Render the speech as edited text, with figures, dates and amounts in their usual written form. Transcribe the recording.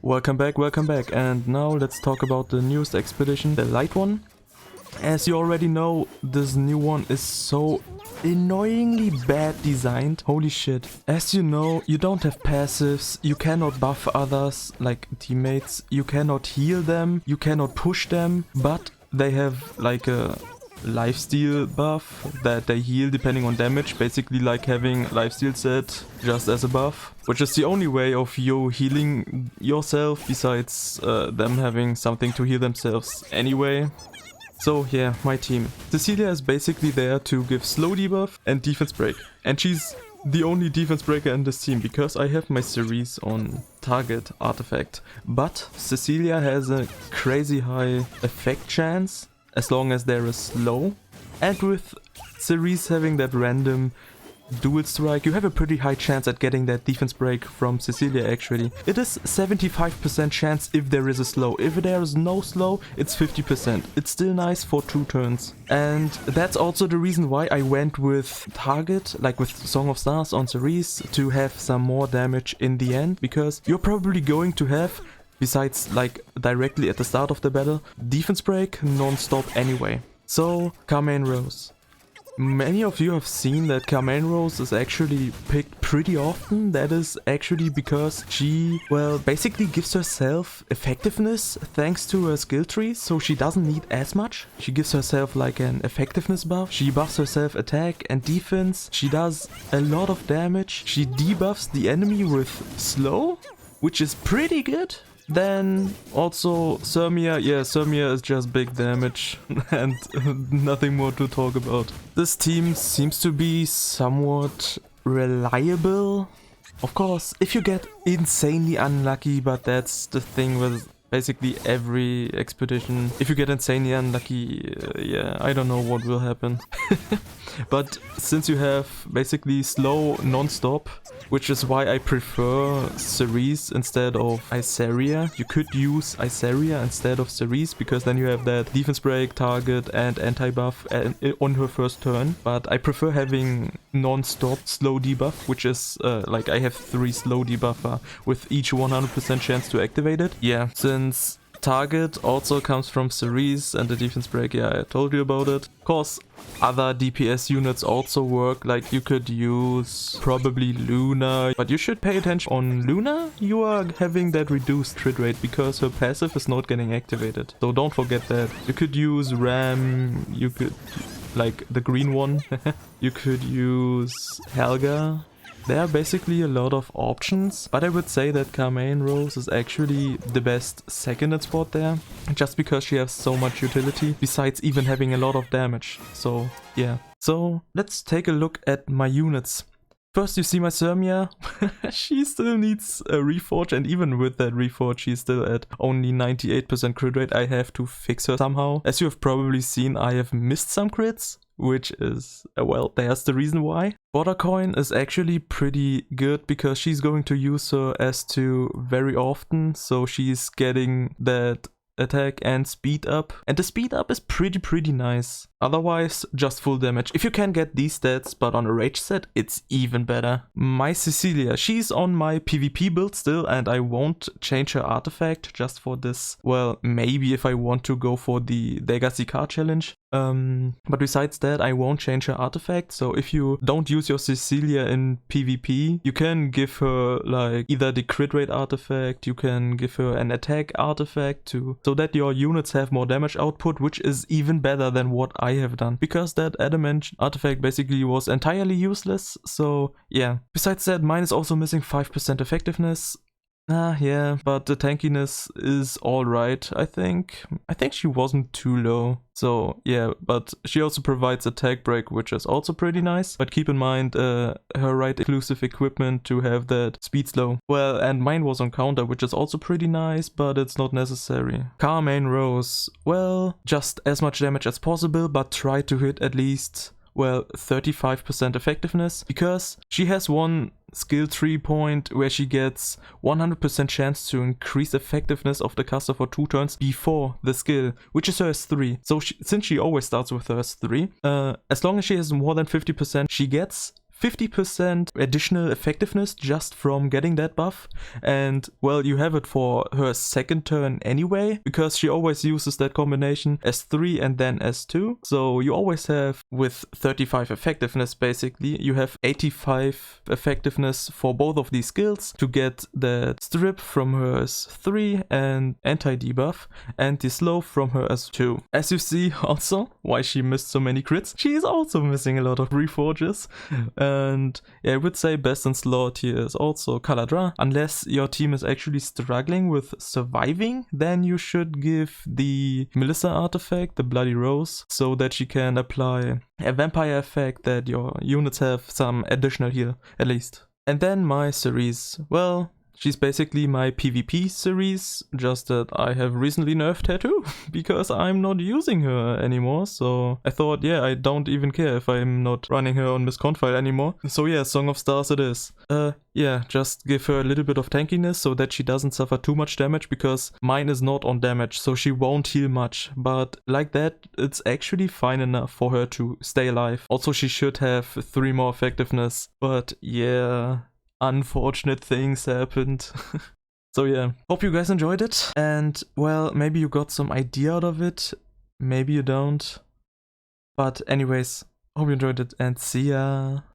welcome back, and now let's talk about the newest expedition, the light one. As you already know, this new one is so annoyingly bad designed. Holy shit. As you know, you don't have passives, you cannot buff others, like teammates, you cannot heal them, you cannot push them, but they have like a lifesteal buff that they heal depending on damage, basically like having lifesteal set just as a buff, which is the only way of you healing yourself besides them having something to heal themselves anyway. So yeah, my team. Cecilia is basically there to give slow debuff and defense break, and she's the only defense breaker in this team because I have my Cerise on target artifact, but Cecilia has a crazy high effect chance as long as there is slow, and with Cerise having that random dual strike, you have a pretty high chance at getting that defense break from Cecilia actually. It is 75% chance if there is a slow. If there is no slow, it's 50%. It's still nice for 2 turns. And that's also the reason why I went with target, like with Song of Stars on Cerise, to have some more damage in the end, because you're probably going to have, besides like directly at the start of the battle, defense break non-stop anyway. So Carmainrose. Many of you have seen that Carmainrose is actually picked pretty often. That is actually because she, well, basically gives herself effectiveness thanks to her skill tree, so she doesn't need as much. She gives herself like an effectiveness buff. She buffs herself attack and defense. She does a lot of damage. She debuffs the enemy with slow, which is pretty good. Then also Cermia, yeah, Cermia is just big damage and nothing more to talk about. This team seems to be somewhat reliable. Of course, if you get insanely unlucky, but that's the thing with basically every expedition. If you get insanely unlucky, yeah, I don't know what will happen. But since you have basically slow non-stop, which is why I prefer Cerise instead of Iseria. You could use Iseria instead of Cerise because then you have that defense break, target and anti-buff on her first turn. But I prefer having non-stop slow debuff, which is like I have 3 slow debuffer with each 100% chance to activate it. Yeah, since target also comes from Cerise and the defense break, yeah, I told you about it. Of course, other DPS units also work, like you could use probably Luna, but you should pay attention on Luna. You are having that reduced crit rate because her passive is not getting activated, so don't forget that. You could use Ram, you could, like the green one, you could use Helga. There are basically a lot of options, but I would say that Carmainrose is actually the best seconded spot there, just because she has so much utility, besides even having a lot of damage. So yeah. So let's take a look at my units. First you see my Cermia. She still needs a reforge, and even with that reforge she's still at only 98% crit rate. I have to fix her somehow. As you have probably seen, I have missed some crits, which is, well, there's the reason why. Border Coin is actually pretty good because she's going to use her S2 very often, so she's getting that attack and speed up, and the speed up is pretty nice. Otherwise, just full damage. If you can get these stats, but on a rage set, it's even better. My Cecilia, she's on my PvP build still, and I won't change her artifact just for this. Well, maybe if I want to go for the Legacy card challenge. But besides that, I won't change her artifact. So if you don't use your Cecilia in PvP, you can give her like either the crit rate artifact, you can give her an attack artifact too, so that your units have more damage output, which is even better than what I have done, because that adamant artifact basically was entirely useless. So yeah, besides that, mine is also missing 5% effectiveness. Yeah, but the tankiness is alright, I think. I think she wasn't too low. So yeah, but she also provides attack break, which is also pretty nice. But keep in mind her right exclusive equipment to have that speed slow. Well, and mine was on counter, which is also pretty nice, but it's not necessary. Carmainrose, well, just as much damage as possible, but try to hit at least, well, 35% effectiveness, because she has one skill tree point where she gets 100% chance to increase effectiveness of the caster for 2 turns before the skill, which is her S3. So since she always starts with her S3, as long as she has more than 50%, she gets 50% additional effectiveness just from getting that buff. And well, you have it for her second turn anyway, because she always uses that combination S3 and then S2. So you always have, with 35 effectiveness basically, you have 85 effectiveness for both of these skills to get the strip from her S3 and anti-debuff, and the slow from her S2. As you see also why she missed so many crits, she is also missing a lot of reforges. And yeah, I would say best in slot here is also Caladra. Unless your team is actually struggling with surviving, then you should give the Melissa artifact, the Bloody Rose, so that she can apply a vampire effect that your units have some additional heal, at least. And then my Cerise. Well, she's basically my PvP Cerise, just that I have recently nerfed her too, because I'm not using her anymore. So I thought, yeah, I don't even care if I'm not running her on Miss Confile anymore. So yeah, Song of Stars it is. Yeah, just give her a little bit of tankiness so that she doesn't suffer too much damage, because mine is not on damage, so she won't heal much. But like that, it's actually fine enough for her to stay alive. Also, she should have 3 more effectiveness, but yeah, unfortunate things happened. So yeah, hope you guys enjoyed it, and well, maybe you got some idea out of it, maybe you don't. But anyways, hope you enjoyed it, and see ya!